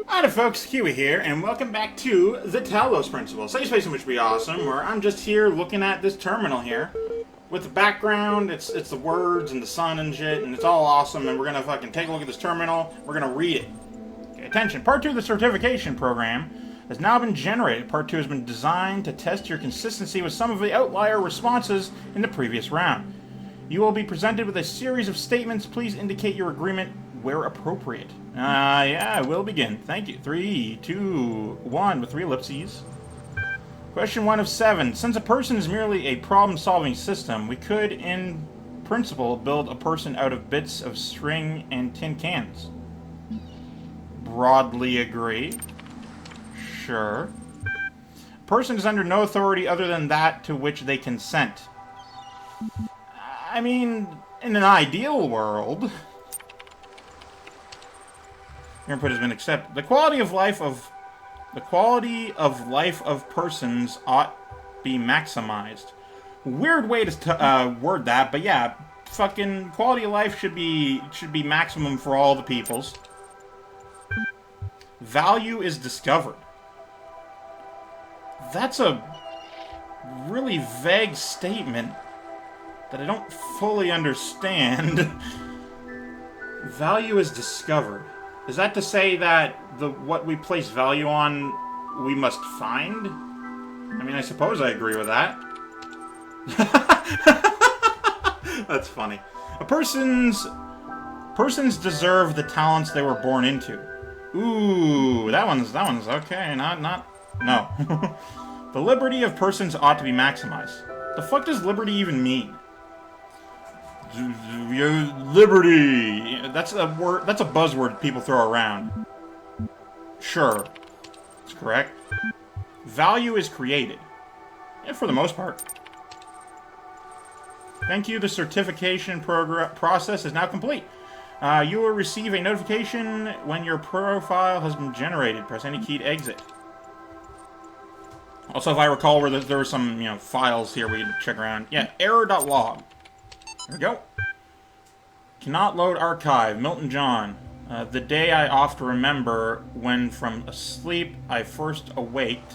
Hi folks, Keywii here, and welcome back to the Talos Principle. Safe space in which be awesome, where I'm just here looking at this terminal here. With the background, it's the words and the sun and shit, and it's all awesome, and we're gonna fucking take a look at this terminal, we're gonna read it. Okay, attention, Part 2 of the certification program has now been generated. Part 2 has been designed to test your consistency with some of the outlier responses in the previous round. You will be presented with a series of statements. Please indicate your agreement where appropriate. Yeah, we'll begin. Thank you. 3, 2, 1 with 3 ellipses. Question 1 of 7. Since a person is merely a problem-solving system, we could, in principle, build a person out of bits of string and tin cans. Broadly agree. Sure. A person is under no authority other than that to which they consent. I mean, in an ideal world... Your input has been accepted. The quality of life of persons ought be maximized. Weird way to word that, but yeah, fucking quality of life should be maximum for all the peoples. Value is discovered. That's a really vague statement that I don't fully understand. Value is discovered. Is that to say that what we place value on, we must find? I mean, I suppose I agree with that. That's funny. Persons deserve the talents they were born into. Ooh, that one's okay. No. The liberty of persons ought to be maximized. The fuck does liberty even mean? Liberty. That's a word. That's a buzzword people throw around. Sure, that's correct. Value is created, yeah, for the most part. Thank you. The certification process is now complete. You will receive a notification when your profile has been generated. Press any key to exit. Also, if I recall, where there were some files here we check around. Yeah, error.log. There we go. Cannot load archive. Milton John. The day I oft remember when from asleep I first awaked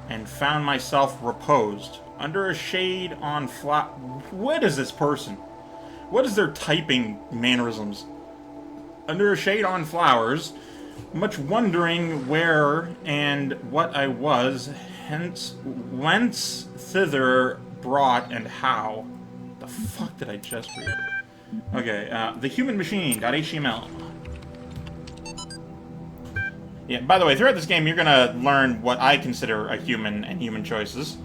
and found myself reposed under a shade on What is this person? What is their typing mannerisms? Under a shade on flowers, much wondering where and what I was, hence whence thither brought and how. The fuck did I just read? Okay, thehumanmachine.html. Yeah, by the way, throughout this game, you're gonna learn what I consider a human and human choices.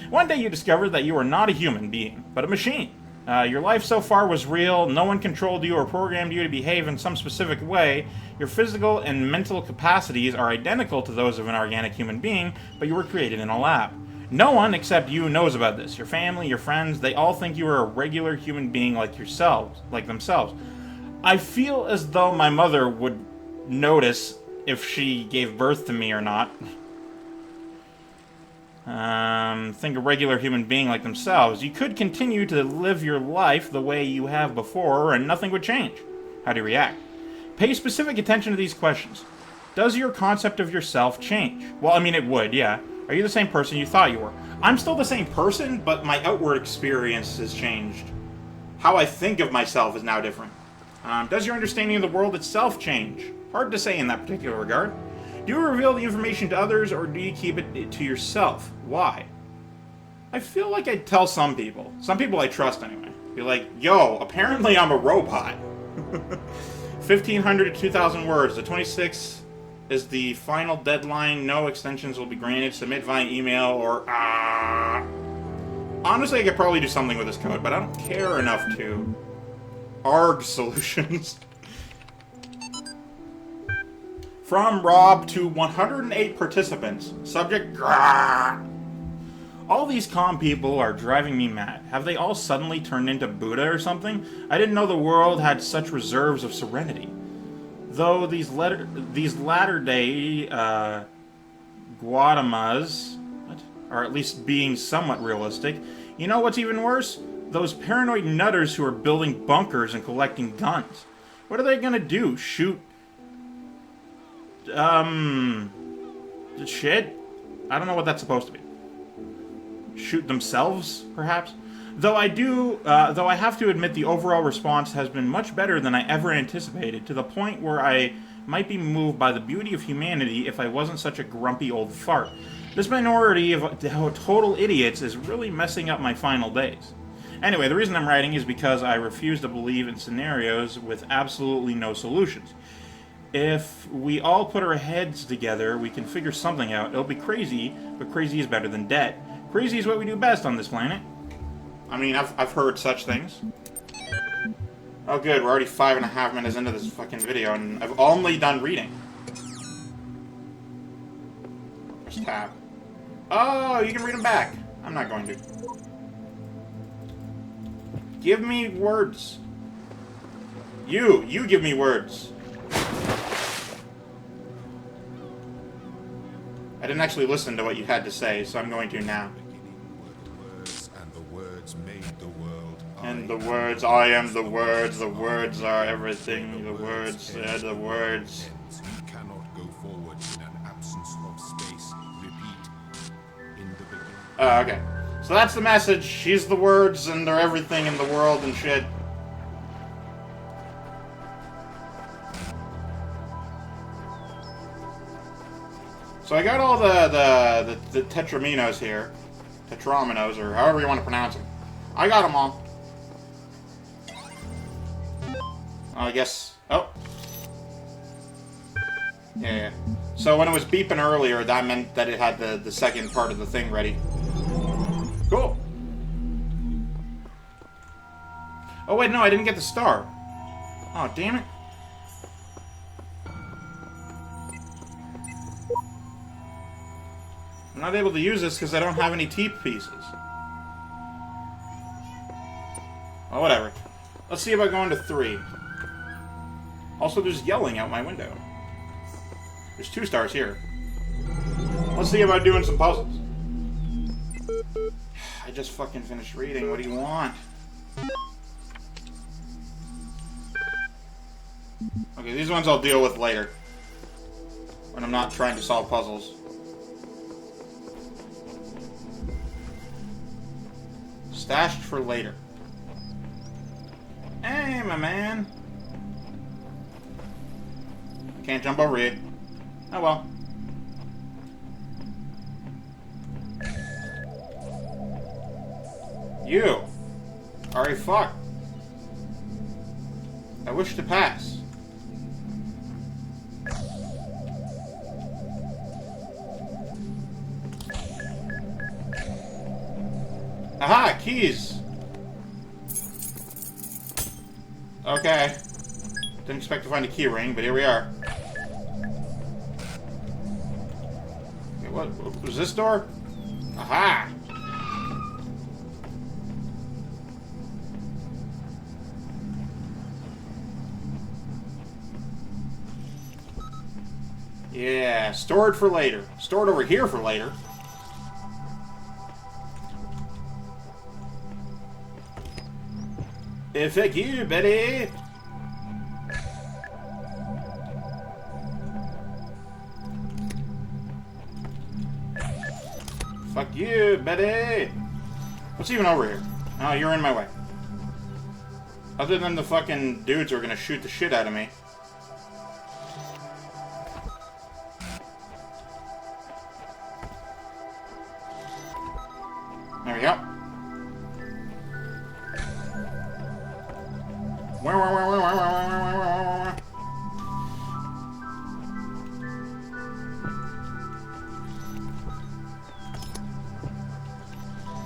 One day you discovered that you were not a human being, but a machine. Your life so far was real, no one controlled you or programmed you to behave in some specific way. Your physical and mental capacities are identical to those of an organic human being, but you were created in a lab. No one except you knows about this. Your family, your friends, they all think you are a regular human being like themselves. I feel as though my mother would notice if she gave birth to me or not. Think a regular human being like themselves. You could continue to live your life the way you have before and nothing would change. How do you react? Pay specific attention to these questions. Does your concept of yourself change? Well, I mean, it would, yeah. Are you the same person you thought you were? I'm still the same person, but my outward experience has changed. How I think of myself is now different. Does your understanding of the world itself change? Hard to say in that particular regard. Do you reveal the information to others, or do you keep it to yourself? Why? I feel like I'd tell some people. Some people I trust anyway. Be like, yo, apparently I'm a robot. 1,500 to 2,000 words. The 26th is the final deadline. No extensions will be granted. Submit via email or... Honestly, I could probably do something with this code, but I don't care enough to. ARG solutions. From Rob to 108 participants. Subject... All these calm people are driving me mad. Have they all suddenly turned into Buddha or something? I didn't know the world had such reserves of serenity. Though these latter-day Guatamas are at least being somewhat realistic, you know what's even worse? Those paranoid nutters who are building bunkers and collecting guns. What are they gonna do? Shoot Shit? I don't know what that's supposed to be. Shoot themselves, perhaps? Though I have to admit the overall response has been much better than I ever anticipated, to the point where I might be moved by the beauty of humanity if I wasn't such a grumpy old fart. This minority of total idiots is really messing up my final days. Anyway, the reason I'm writing is because I refuse to believe in scenarios with absolutely no solutions. If we all put our heads together, we can figure something out. It'll be crazy, but crazy is better than dead. Crazy is what we do best on this planet. I mean, I've heard such things. Oh good, we're already 5.5 minutes into this fucking video, and I've only done reading. Just tab. Oh, you can read them back. I'm not going to. Give me words. You give me words. I didn't actually listen to what you had to say, so I'm going to now. And the words made the world. And the words, I am the words are everything, the words, the words. You cannot go forward in an absence of space. Repeat. In the beginning. Oh, okay. So that's the message. She's the words, and they're everything in the world and shit. So I got all the tetraminos here. Tetraminos, or however you want to pronounce them. I got them all. I guess... Oh. Yeah. So when it was beeping earlier, that meant that it had the second part of the thing ready. Cool. Oh wait, no, I didn't get the star. Oh, damn it. I'm not able to use this because I don't have any teeth pieces. Oh, whatever. Let's see about going to 3. Also, there's yelling out my window. There's 2 stars here. Let's see about doing some puzzles. I just fucking finished reading. What do you want? Okay, these ones I'll deal with later. When I'm not trying to solve puzzles. Stashed for later. Hey, my man. Can't jump over you. Oh well. You are a fuck. I wish to pass. Aha, keys. Okay. Didn't expect to find a key ring, but here we are. Okay, what was this door? Aha! Yeah, stored for later. Stored over here for later. Fuck you, buddy! Fuck you, buddy! What's even over here? Oh, you're in my way. Other than the fucking dudes who are gonna shoot the shit out of me. There we go.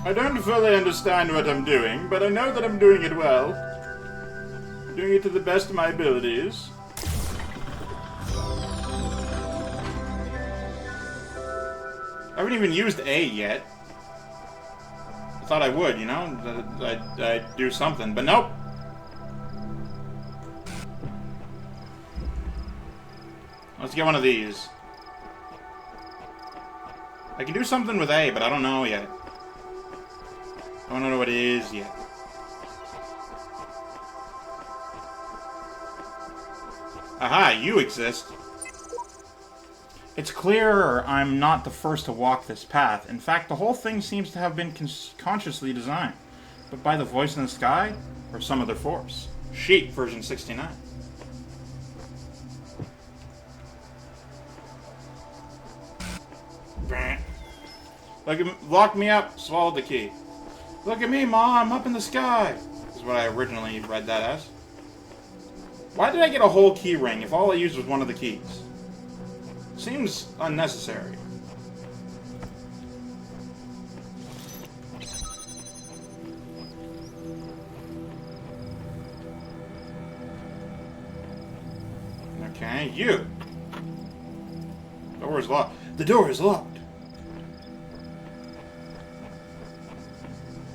I don't fully understand what I'm doing, but I know that I'm doing it well. Doing it to the best of my abilities. I haven't even used A yet. I thought I would, you know? I'd do something, but nope. Let's get one of these. I can do something with A, but I don't know yet. I don't know what it is yet. Aha, you exist. It's clear I'm not the first to walk this path. In fact, the whole thing seems to have been consciously designed. But by the voice in the sky, or some other force. Sheep, version 69. Lock me up, swallowed the key. Look at me, Ma, I'm up in the sky. Is what I originally read that as. Why did I get a whole key ring if all I used was one of the keys? Seems unnecessary. Okay, you. Door is locked. The door is locked.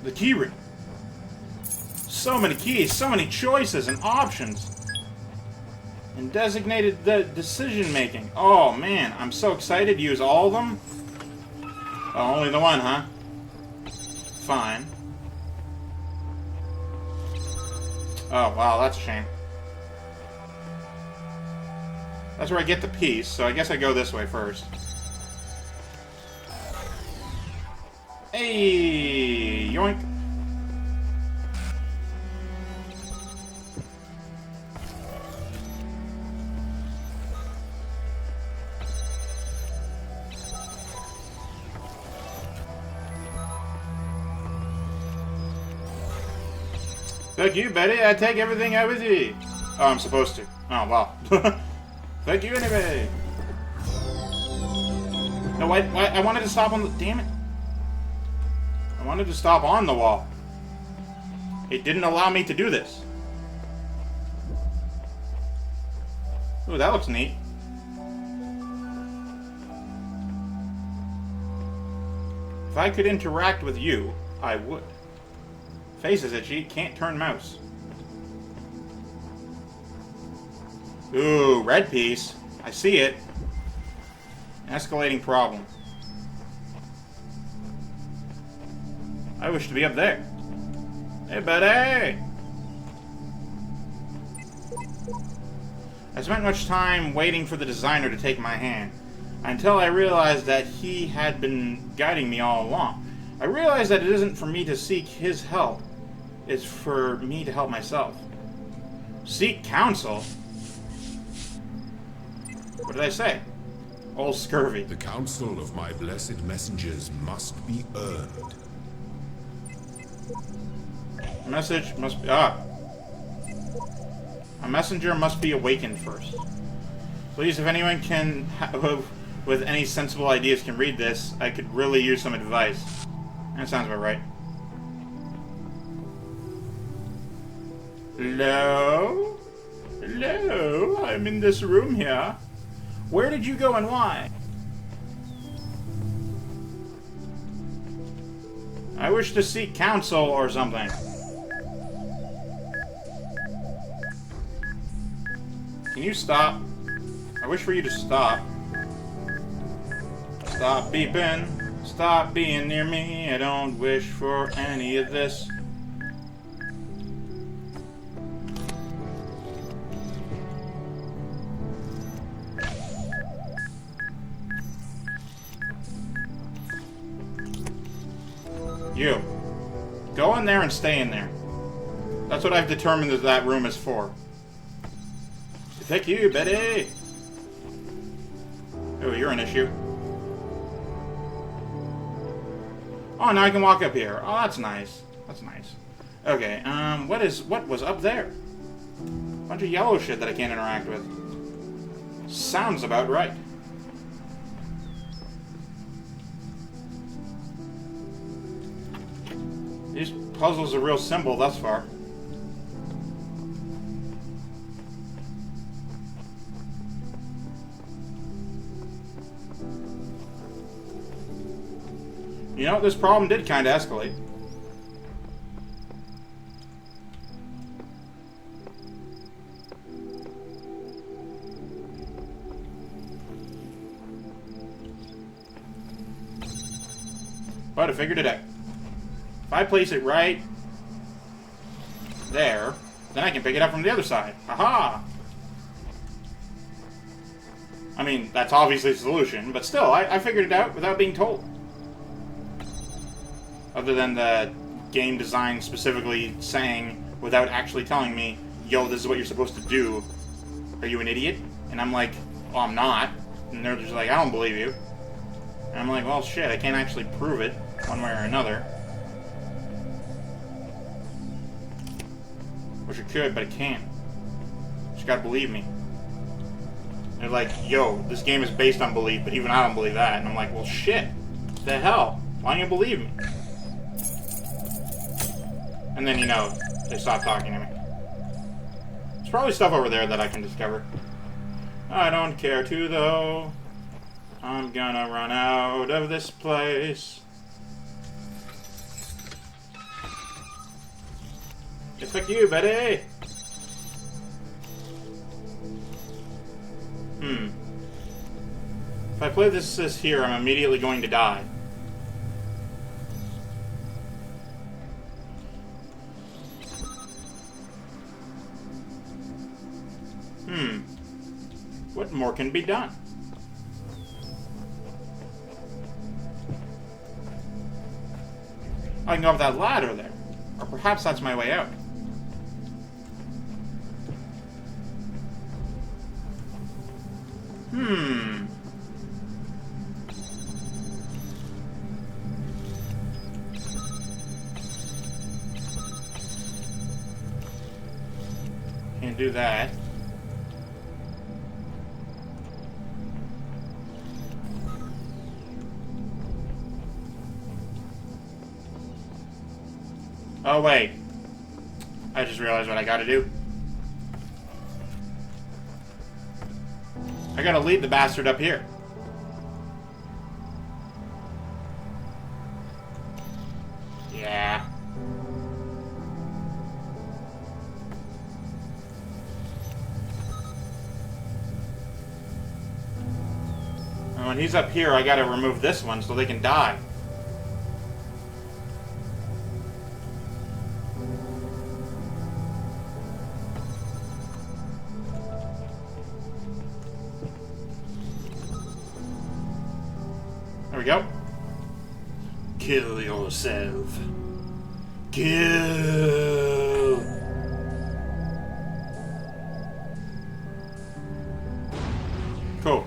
The key ring. So many keys, so many choices and options. And designated decision making. Oh man, I'm so excited to use all of them. Oh, only the one, huh? Fine. Oh wow, that's a shame. That's where I get the piece, so I guess I go this way first. Hey, yoink. Thank you, Betty. I take everything out with you. Oh, I'm supposed to. Oh, wow. Thank you anyway. No, I wanted to stop on the... Damn it. I wanted to stop on the wall. It didn't allow me to do this. Ooh, that looks neat. If I could interact with you, I would. Face is itchy, can't turn mouse. Ooh, red piece. I see it. Escalating problem. I wish to be up there. Hey, buddy! I spent much time waiting for the designer to take my hand, until I realized that he had been guiding me all along. I realized that it isn't for me to seek his help. It's for me to help myself. Seek counsel? What did I say? Old scurvy. The counsel of my blessed messengers must be earned. A message must be... A messenger must be awakened first. Please, if anyone can... with any sensible ideas can read this, I could really use some advice. That sounds about right. Hello? Hello? I'm in this room here. Where did you go and why? I wish to seek counsel or something. Can you stop? I wish for you to stop. Stop beeping. Stop being near me. I don't wish for any of this. You. Go in there and stay in there. That's what I've determined that that room is for. Thank you, Betty! Oh, you're an issue. Oh, now I can walk up here. Oh, that's nice. That's nice. Okay, what was up there? Bunch of yellow shit that I can't interact with. Sounds about right. These puzzles are real simple thus far. You know, this problem did kind of escalate. But I figured it out. If I place it right there, then I can pick it up from the other side. Aha! I mean, that's obviously the solution, but still, I figured it out without being told. Other than the game design specifically saying, without actually telling me, yo, this is what you're supposed to do. Are you an idiot? And I'm like, well, I'm not. And they're just like, I don't believe you. And I'm like, well, shit, I can't actually prove it one way or another. Wish I could, but I can't. Just gotta believe me. They're like, yo, this game is based on belief, but even I don't believe that. And I'm like, well, shit. What the hell? Why don't you believe me? And then, you know, they stop talking to me. There's probably stuff over there that I can discover. I don't care to, though. I'm gonna run out of this place. Yeah, fuck you, buddy! If I play this here, I'm immediately going to die. What more can be done? I can go up that ladder there. Or perhaps that's my way out. Can't do that. Oh, wait. I just realized what I gotta do. I gotta lead the bastard up here. Yeah. And when he's up here, I gotta remove this one so they can die. There we go. Kill yourself. Kill. Cool.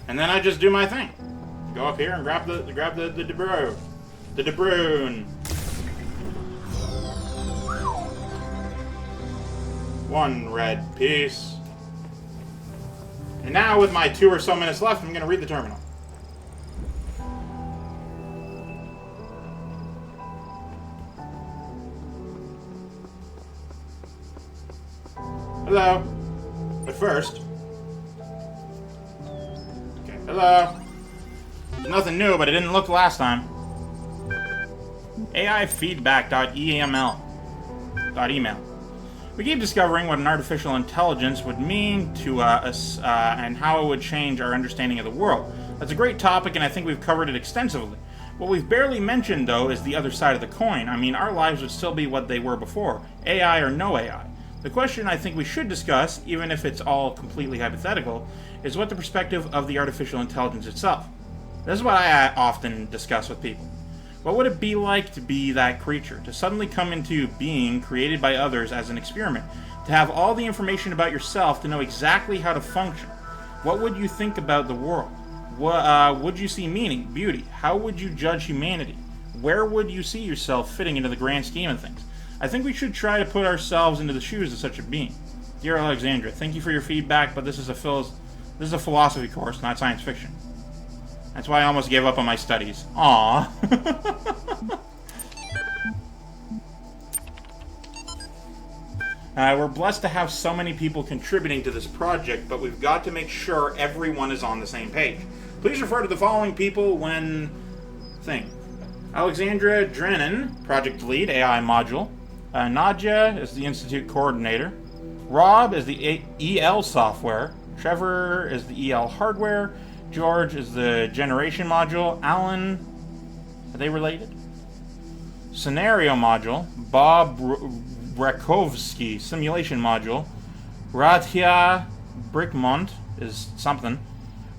And then I just do my thing. Go up here and grab the debris. The debris. One red piece. And now with my 2 or so minutes left, I'm gonna read the terminal. Hello. But first... Okay, hello. There's nothing new, but it didn't look last time. AI feedback.email. We keep discovering what an artificial intelligence would mean to us and how it would change our understanding of the world. That's a great topic, and I think we've covered it extensively. What we've barely mentioned, though, is the other side of the coin. I mean, our lives would still be what they were before, AI or no AI. The question I think we should discuss, even if it's all completely hypothetical, is what the perspective of the artificial intelligence itself. This is what I often discuss with people. What would it be like to be that creature, to suddenly come into being created by others as an experiment, to have all the information about yourself, to know exactly how to function? What would you think about the world? Would you see meaning, beauty? How would you judge humanity? Where would you see yourself fitting into the grand scheme of things? I think we should try to put ourselves into the shoes of such a being. Dear Alexandra, thank you for your feedback, but this is a philosophy course, not science fiction. That's why I almost gave up on my studies. Aww. We're blessed to have so many people contributing to this project, but we've got to make sure everyone is on the same page. Please refer to the following people when... Alexandra Drennan, project lead, AI module. Nadia is the institute coordinator. Rob is the EL software. Trevor is the EL hardware. George is the generation module. Alan, are they related? Scenario module. Bob Rakovsky, simulation module. Ratia Brickmont, is something.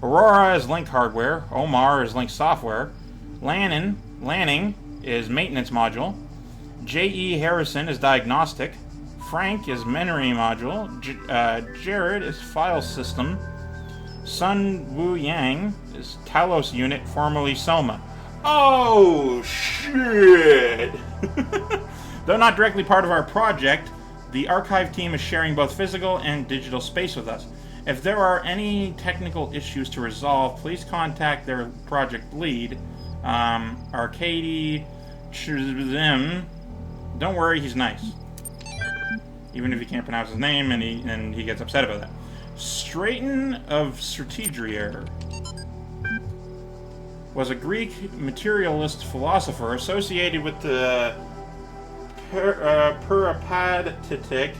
Aurora is Link hardware. Omar is Link software. Lanning is maintenance module. J.E. Harrison is diagnostic. Frank is memory module. Jared is file system. Sun Wu Yang is Talos unit, formerly Soma. Oh, shit! Though not directly part of our project, the archive team is sharing both physical and digital space with us. If there are any technical issues to resolve, please contact their project lead, Arcady Chizim. Don't worry, he's nice. Even if you can't pronounce his name and he gets upset about that. Straton of Strategier was a Greek materialist philosopher associated with the Peripatetics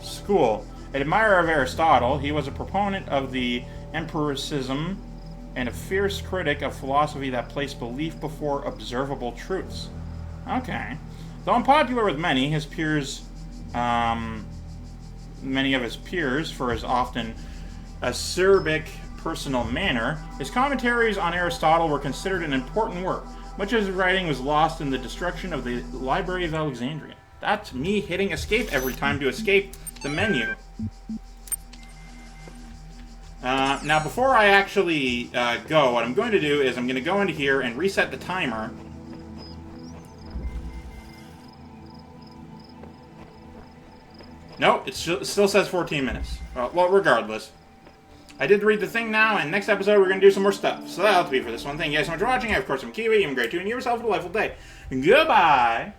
school. An admirer of Aristotle, he was a proponent of the empiricism and a fierce critic of philosophy that placed belief before observable truths. Okay. Though unpopular with many of his peers for his often acerbic personal manner, his commentaries on Aristotle were considered an important work. Much of his writing was lost in the destruction of the Library of Alexandria. That's me hitting escape every time to escape the menu. Now, before I actually go, what I'm going to do is I'm going to go into here and reset the timer. Nope, it still says 14 minutes. Well, regardless. I did read the thing now, and next episode we're going to do some more stuff. So that'll be for this one. Thank you guys so much for watching. Of course, I'm Keywii. I'm great too, and you have yourself a delightful day. Goodbye!